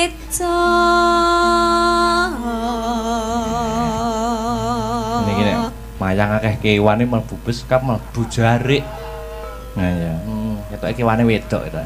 keco niki nek mayang akeh kewane mlebu beskap mlebu jarik nah ya ketoke kewane wedok itu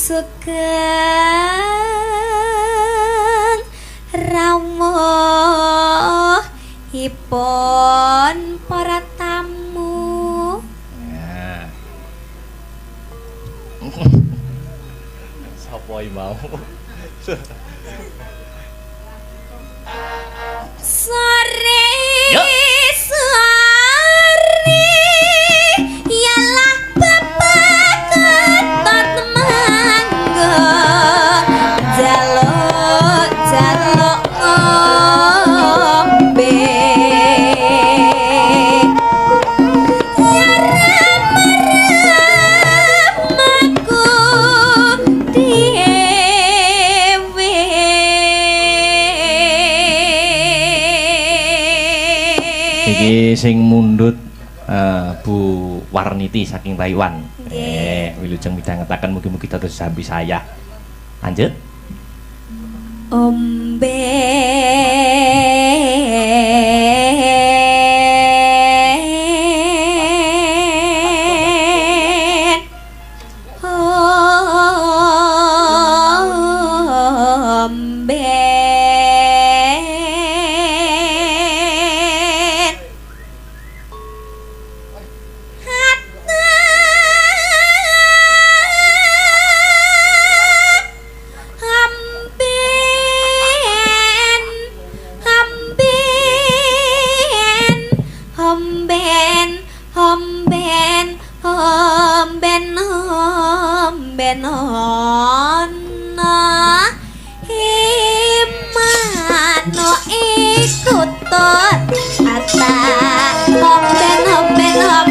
Sugeng rawuhipun para tamu. Ya. Sapa iki mau? Sore Yo. sore yalah bapak ketot mangga jaluk ngombe ramaku dhewe Iki sing mundhut Bu Warniti saking Taiwan. Wilujeng midhangetaken mugi-mugi dados sambi saya. Lanjut. omben ana himano iku tot ata omben ana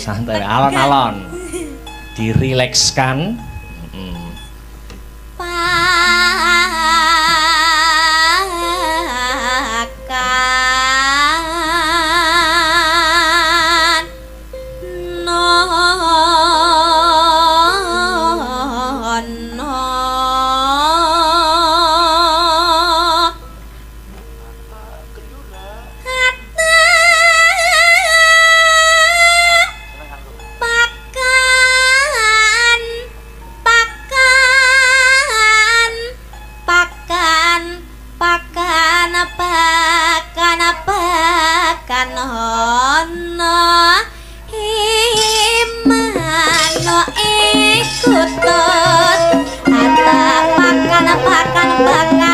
santai alon-alon dirilekskan pakan pakan ana himano iku tot ata pakan ana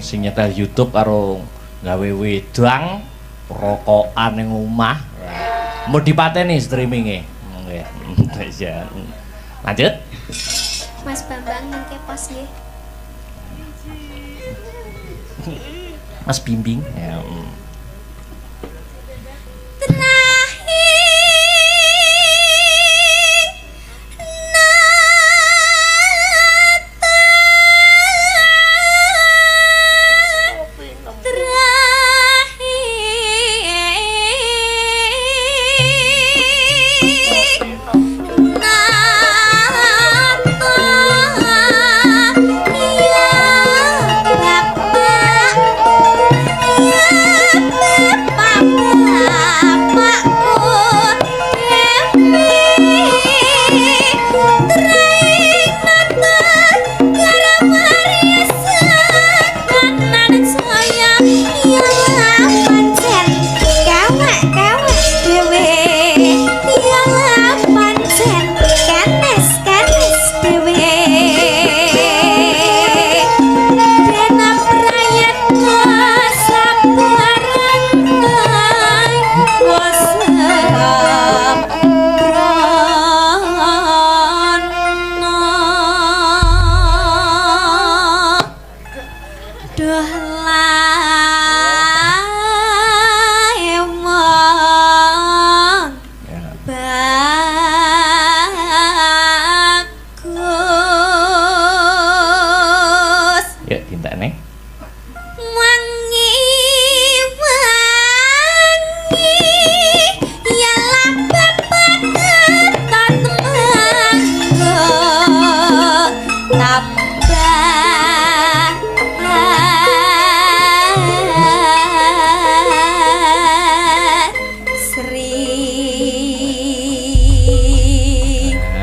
sing nyetel YouTube karo gawe wedang rokokan ning omah Mau dipateni streamingnya. Nggih. Ya. Lanjut. Mas Bambang nang pos nggih. Mas Bimbing. Ya.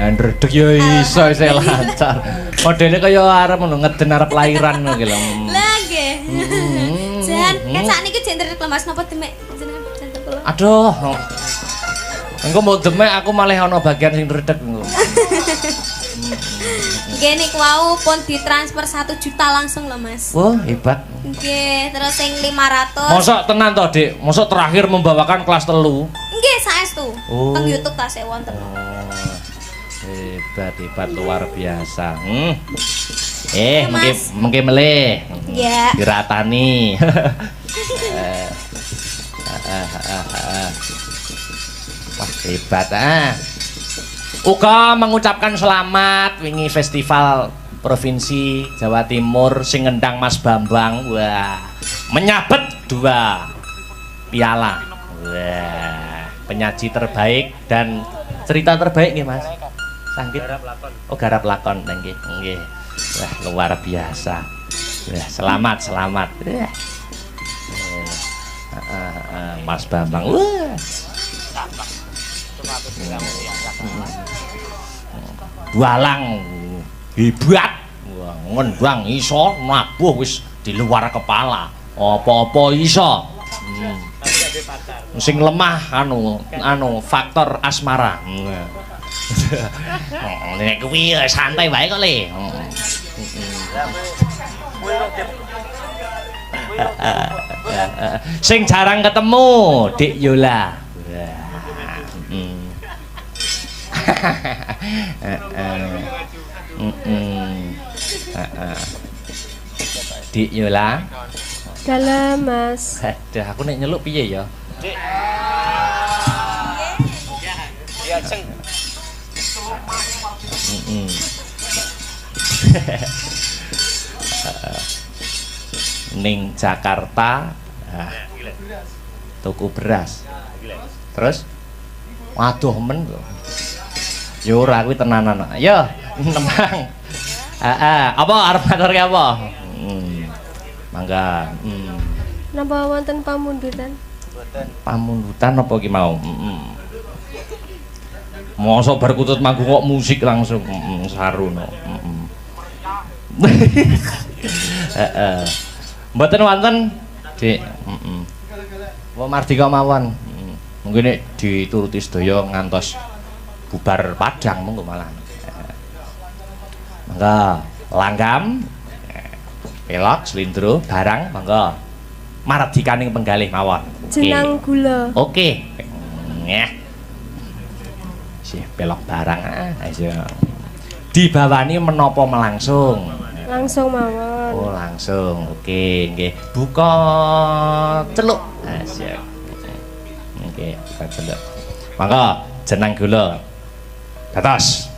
Ndredeg ya iso lancar. Modele kaya arep ngono ngeden arep lairan ngono ki lho. Lah nggih. Jan, kan sakniki jek ndredeg Mas napa demek jenengan jantung kula. Aduh. Engko mau demek aku malah ana bagian sing ndredeg engko. Nggih niku wau pun ditransfer 1 juta langsung lho Mas. Wah, hebat. Nggih, terus sing 500. Mosok tenan to, Dik? Mosok terakhir membawakan kelas 3? Nggih, saestu. Oh. Teng YouTube tasih wonten. Hebat luar biasa. Mas. Mengke meleh. Ya. Diratani. Wah, hebat Uga mengucapkan selamat wingi festival Provinsi Jawa Timur sing ngendang Mas Bambang. Wah, menyabet 2 piala. Wah, penyaji terbaik dan cerita terbaik nih Mas. Sangkit. Oh, garap lakon nggih. Nggih. Wah, luar biasa. Wah, selamat. Wah. Mas Bambang. Wah. Walang hebat. Wah, ngendang iso nabuh wis di luar kepala. Apa-apa iso. Sing lemah faktor asmara. Nek kuwi santai wae kok Le. Sing jarang ketemu, Dik Yola. Dik Yola. Dalam Mas. Aduh, aku nek nyeluk piye ya? Dik. Ya, sing. Ning Jakarta tuku beras. Terus waduh men kok. Yo ora kuwi tenanan. Yo, tenang. Apa arep ngaturke apa? Mangga. Napa wonten pamundutan? Pamundutan apa ki mau? Mosok bar kutut manggung kok musik langsung saruno. Mboten wonten, Dik. Wong mardika mawon. Mungkin nek dituruti sedaya ngantos bubar Padang monggo malah. Mangga langgam, pelok, slindro, barang mangga. Mardikaning penggalih mawon. Jenang gula. Oke. Nyeh. Sih belok barang aja. Dibawani menapa melangsung? Langsung mawon. Oh, langsung. Oke, nggih. Buka celuk. Siap. Oke, buka celuk. Mangga jeneng gula. Dados.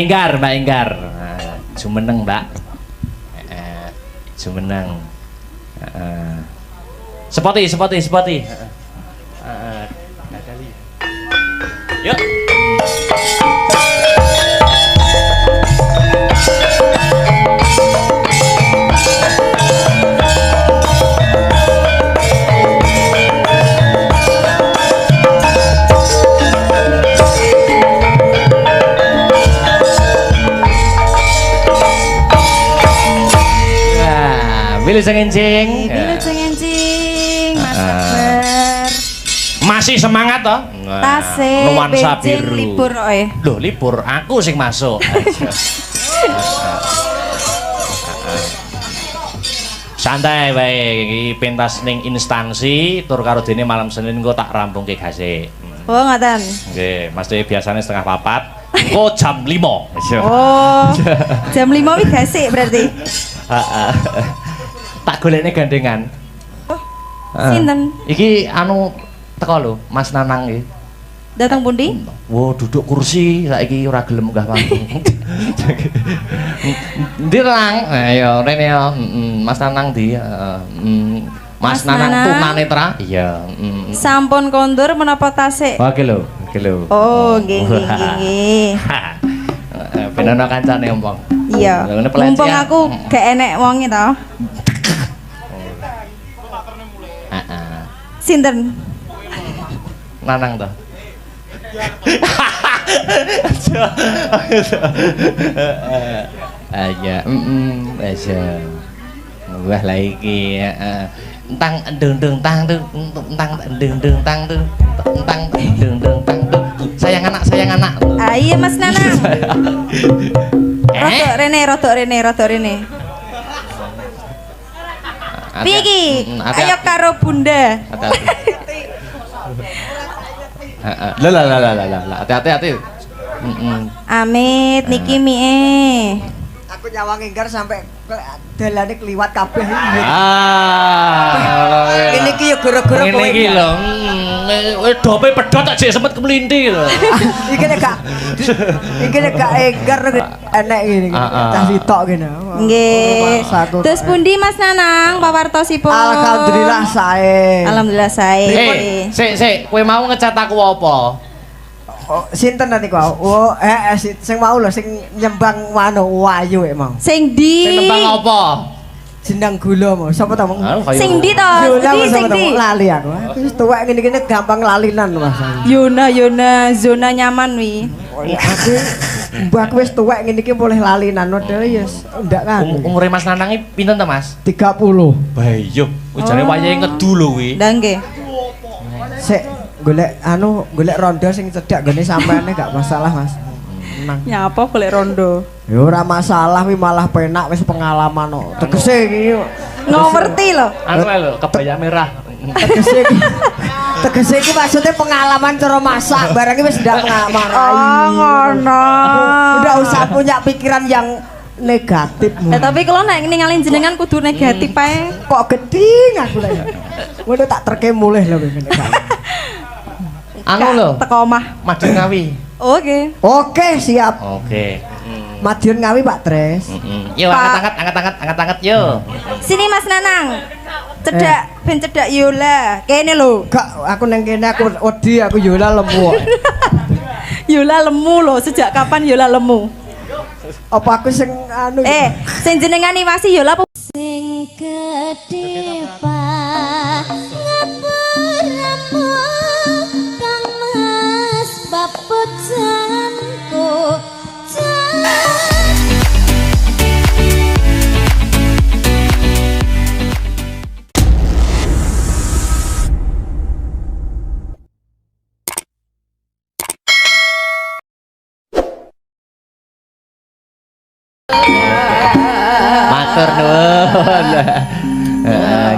Enggar. Nah, jumeneng, Mbak. Jumeneng. Sepoti. Yuk. Wilujeng encing. Mas Akbar. Masih semangat toh? Tasik. Nuansa biru. Libur oe. Loh, libur. Aku sing masuk. Santai wae iki pentas ning instansi tur karo dene malam Senin engko tak rampungke gase. Oh, ngoten. Nggih, mesti biasanya 4:30. Engko jam 5. Oh. Jam 5 wis gasik berarti. Heeh. Tak golekne gandengan. Oh. Sinten? Iki anu teko lho, Mas Nanang iki. Datang pundi? Wo duduk kursi saiki ora gelem munggah panggung. Ndi Nang? Ya rene ya. Mas Nanang ndi? Mas Nanang tunanetra? Iya. Sampun kondur menapa tasik? Oh, iki lho. Oh, nggih. Ben ana kancane ompong. Iya. Mumpung aku gak enek wonge to. Sinten? Nanang to. Aja, aja. Wah lah iki, tang deng tang sayang anak. Ah iya Mas Nanang. Rodok rene. Piye iki? Ayo karo Bunda. Lah, hati-hati. Amit niki mie. Aku nyawang Enggar sampai dalane kliwat kabeh. Ini ki yo gara-gara kowe. Ngene iki lho. Dope pedhot tak jek sempet kemlinti lho. Iki nek gak Enggar enek ngene iki. Cah sitok kene. Nggih. Terus pundi Mas Nanang pawartosipun? Alhamdulillah sae. Sik, kowe mau ngecat aku apa? Oh, sinten niku? Oh, sing mau lho sing nyembang wano wayu mau. Sing ndi? Sing nembang apa? Jenang gula mau. Sapa ta? Sing ndi to? Sing ndi? Lali aku. Wis tuwek ngene-ngene gampang lalinan Mas. Yona, zona nyaman wi. Aku mbah wis tuwek ngene iki boleh lalinan modele ya ndak kan. Umure Mas Nanang iki pinten to, Mas? 30. Bayo, jane wayahe ngedu lho kuwi. Lah nggih. Sik golek rondo sing cedhak gone sampeane gak masalah Mas. Tenang. Nyapa golek rondo? Ya ora masalah wi malah penak wis pengalaman kok. Tegese iki ngerti lho. Anu lho, kebaya merah. Tegese iki maksudnya pengalaman cara masak barang wis ndak ngamarai. Oh, ngono. Udah usah punya pikiran yang negatif. Tapi kalau nek ninggalin jenengan kudu negatif ae. Kok geding aku lho. Ngono tak terke mulih lho ngene. Anu lho, teko omah Madiun Ngawi. Oke, siap. Oke. Madiun Ngawi Pak Tres. Yo angkat yo. Sini Mas Nanang. Ben cedak Yola. Kene lho. Gak, aku nang kene aku wedi aku Yola lemu. Yola lemu lho, sejak kapan Yola lemu? Apa aku sing anu? Sing jenengan masih Yola apa? Sing gedhe ngapuramu Kang Mas babut janku Matur nuwun.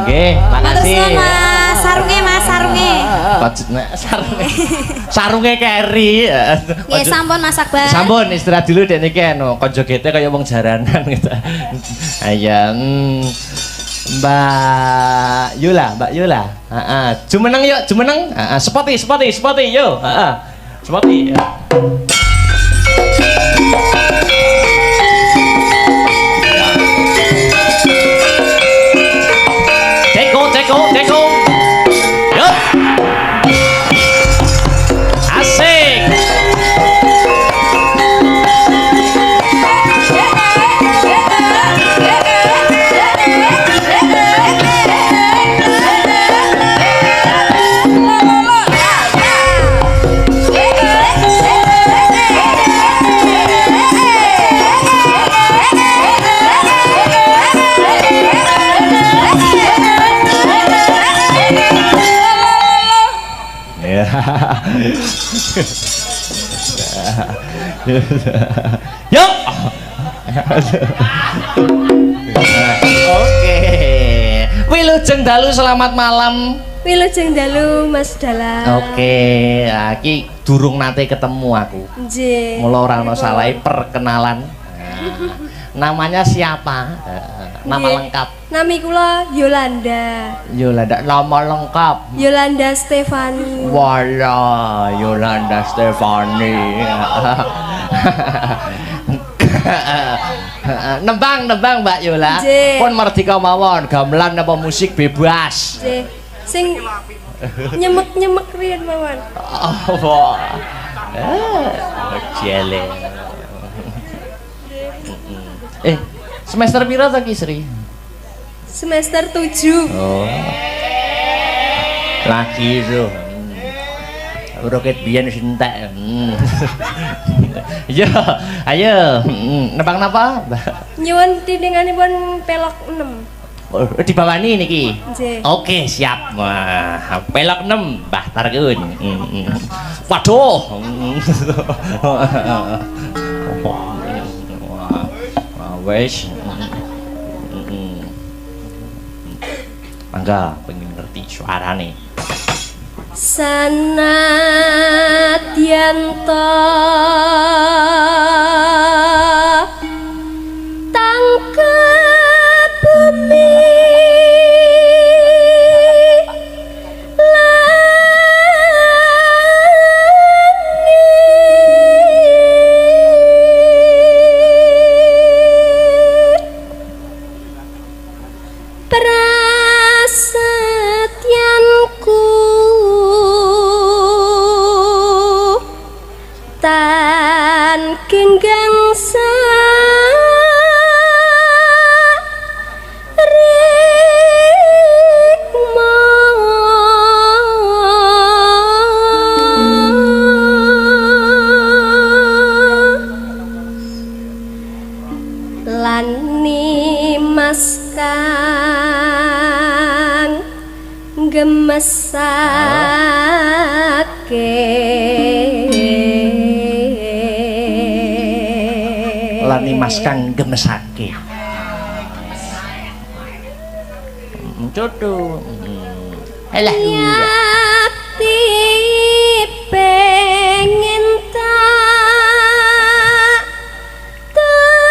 Nggih, makasih. Mas, sarunge. Sarunge keri. Nggih, sampun Mas Akbar. Sampun istirahat dulu dek niki anu, konco gete kaya wong jaranan gitu. Ayo. Mbak Yula. Heeh. Jumeneng yuk, jumeneng. Heeh, spoti yuk. Heeh. Spoti. Yuk. Oke. Wilujeng dalu selamat malam. Wilujeng dalu Mas Dala. Oke, iki durung nate ketemu aku. Nggih. Mula ora ana salahe perkenalan. Namanya siapa? Nama Nggih. lengkap. Nami kula Yolanda. Yolanda, nama lengkap. Yolanda Stefani. Wala, Yolanda Stefani. Nembang Mbak Yola. Nggih. Pun merdeka mawon, gamelan apa musik bebas. Nggih. Sing nyemek-nyemek riyen mawon. Oh, jele. Semester pira to Ki Sri? Semester 7. Oh. Lagi itu. Roket biyen wis entek. Yo, ayo. Nebang napa? Nyuwun tindinganipun pelok 6. Dibawani niki. Nggih. Oke, siap. Wah, pelok 6, Mbah Tarkun. Waduh. Wah, wes. Mangga pengen ngerti suarane. Sanadyanto tangkep bumi prasetyanku tan genggangsa rikma lan nimas kang gemesake Lani Mas kang gemesake. Jodoh. Alah yakti pengen tak tebang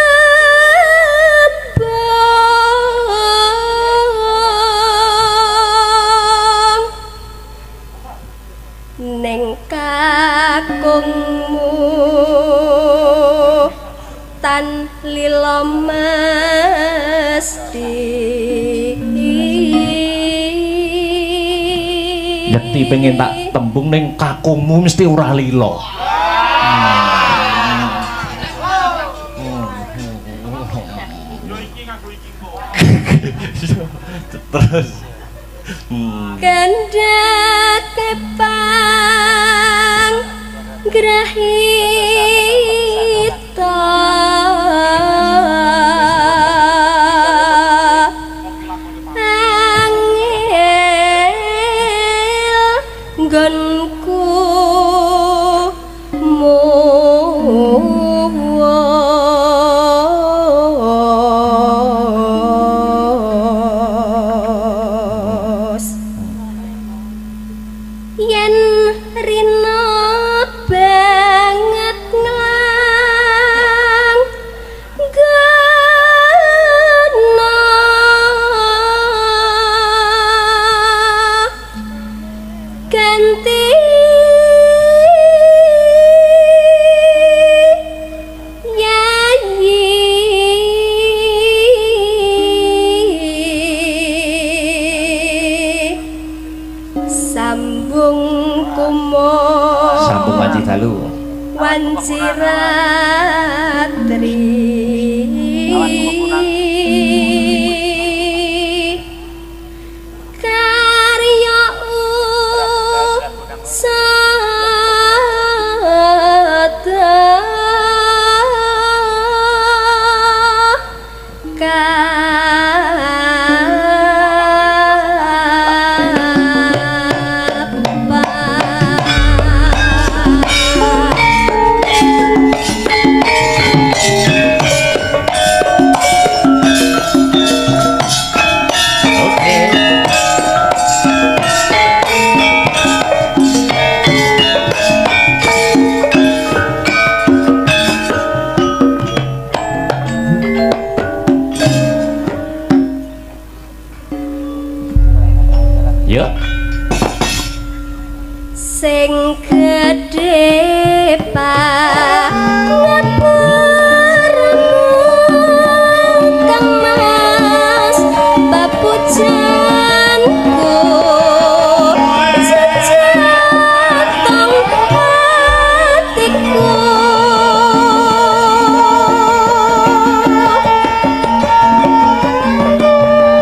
ning kakungmu tan lila mesti Yakti pengen tak tembung ning kakungmu mesti ora lila. Terus Kandak kepang grahita angel nggonku muwos yen rina banget nang gana ganti yayi sambung kumo sambung wanci dalu. wanci ratri karya usada kapan Yuk. sing gedhe banget kang mas bapujanku sejatong hatiku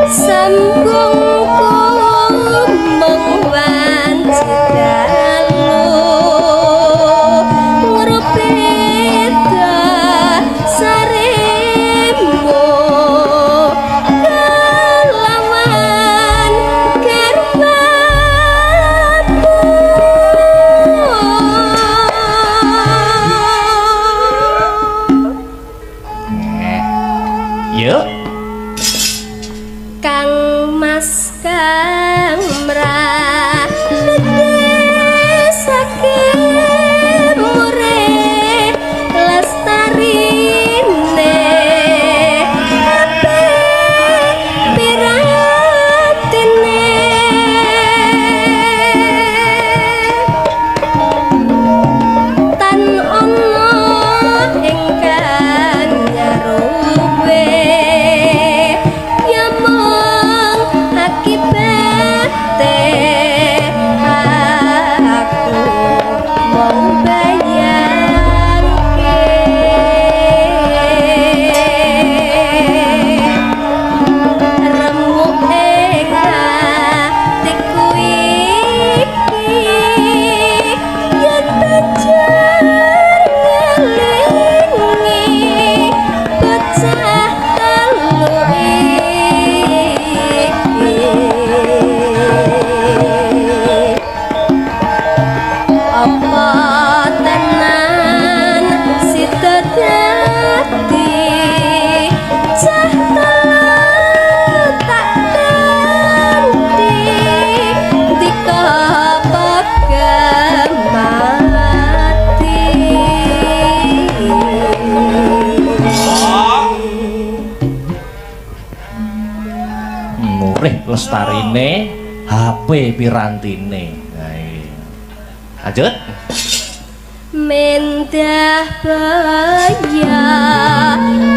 sambungku mengwanci dalu ngrupita sarembo kelawan kerbamu Yuk. Kang Mas Kang mrane saking mure lestarine apik piratine tan ono ingkang nyarupe yamong akibate aku mung bayangke remuk ing atiku iki yen pancen ngelingi bocah telu iki apa tenan sida dadi cah telu tak ganti dika Murih lestarine HP pirantine. Nah, iya. Lanjut. mendah baya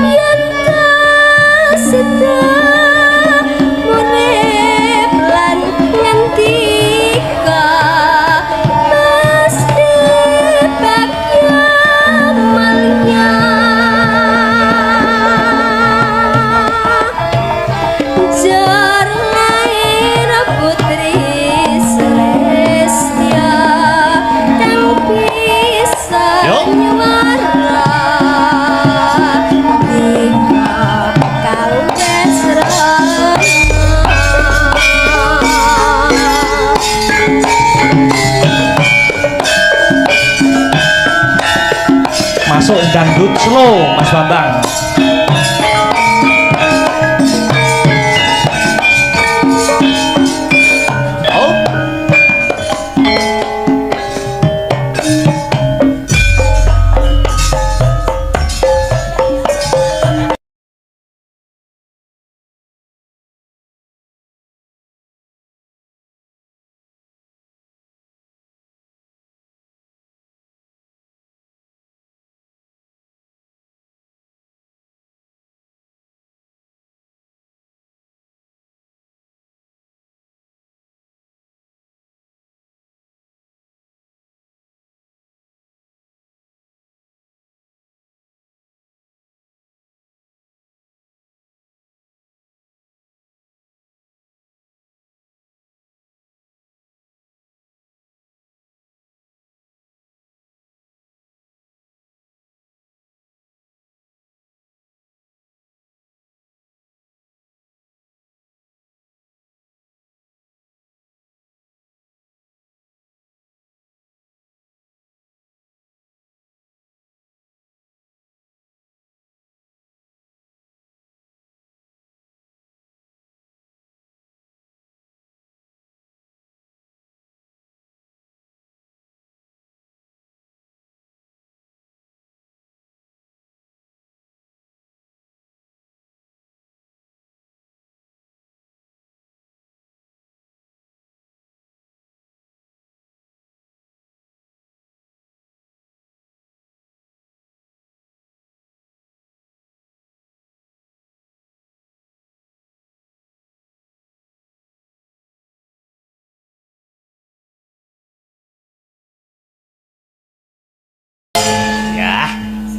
yen sida urip lan ngendika mesti bagya malya jar lair putri Celestia kang bisa Yuk. nyuara dika kang besrana Masuk dangdut slow Mas Bambang.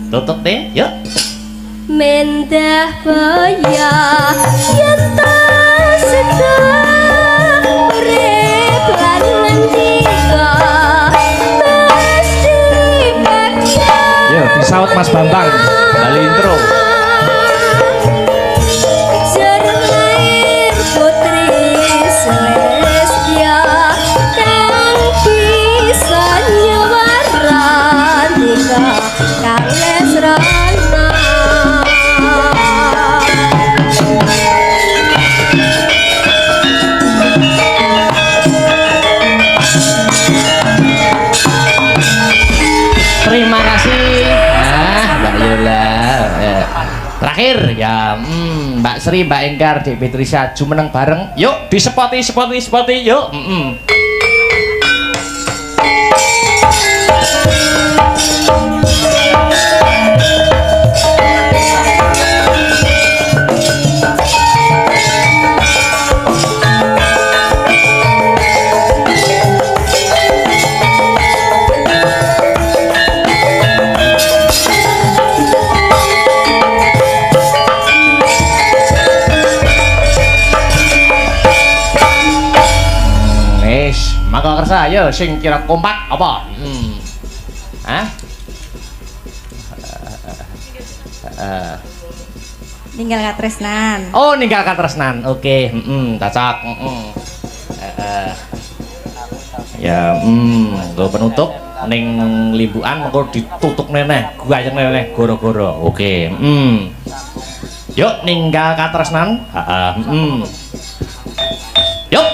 Tutup deh, yuk. Mendah baya yen tas sedang urip lan ngendika mesti bagya. Yo, disaut Mas Bambang. Bali intro. Jarang lair putri Celestia kang bisa nyewaran nikah kales rana. Terima kasih. Mbak Yola. Terakhir ya, Mbak Sri, Mbak Enggar, Dek Petrisha, jumeneng bareng. Yuk, disepoti, yuk. Maka kersa, ayo sing kira kompak apa? Hah? Ninggal katresnan. Oh, ninggal katresnan. Oke, cocok. Ya, gue penutup ning limbukan mengko ditutup neneh, gayeng neneh goro-goro. Oke, Yuk ninggal katresnan. Yuk.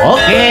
Oke.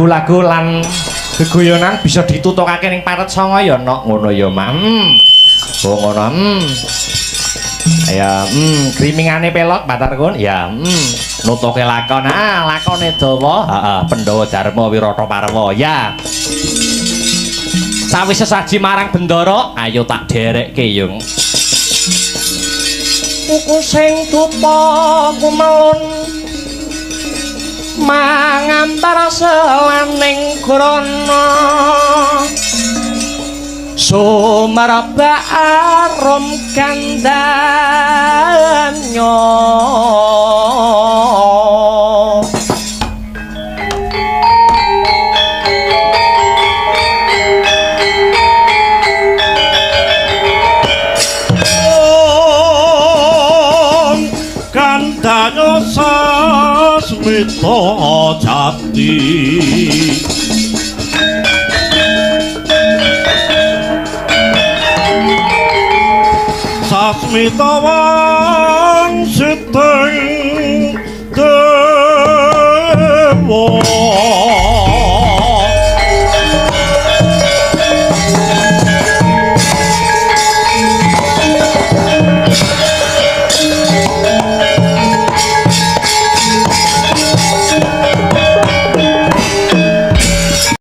lagu-lagu lan gegoyonan bisa ditutukake ning paret songo ya nok ngono ya mak oh ngono ya grimingane pelok Batar Kun ya nutuke lakon lakone dawa heeh Pandhawa Darma Wirata Parwa ya sawise saji marang Bendara ayo tak derekke yung kuku sing dupa kumelun mangantar selaning grana sumerba arum kandanya kandanya sasmita jati sasmita wang siteng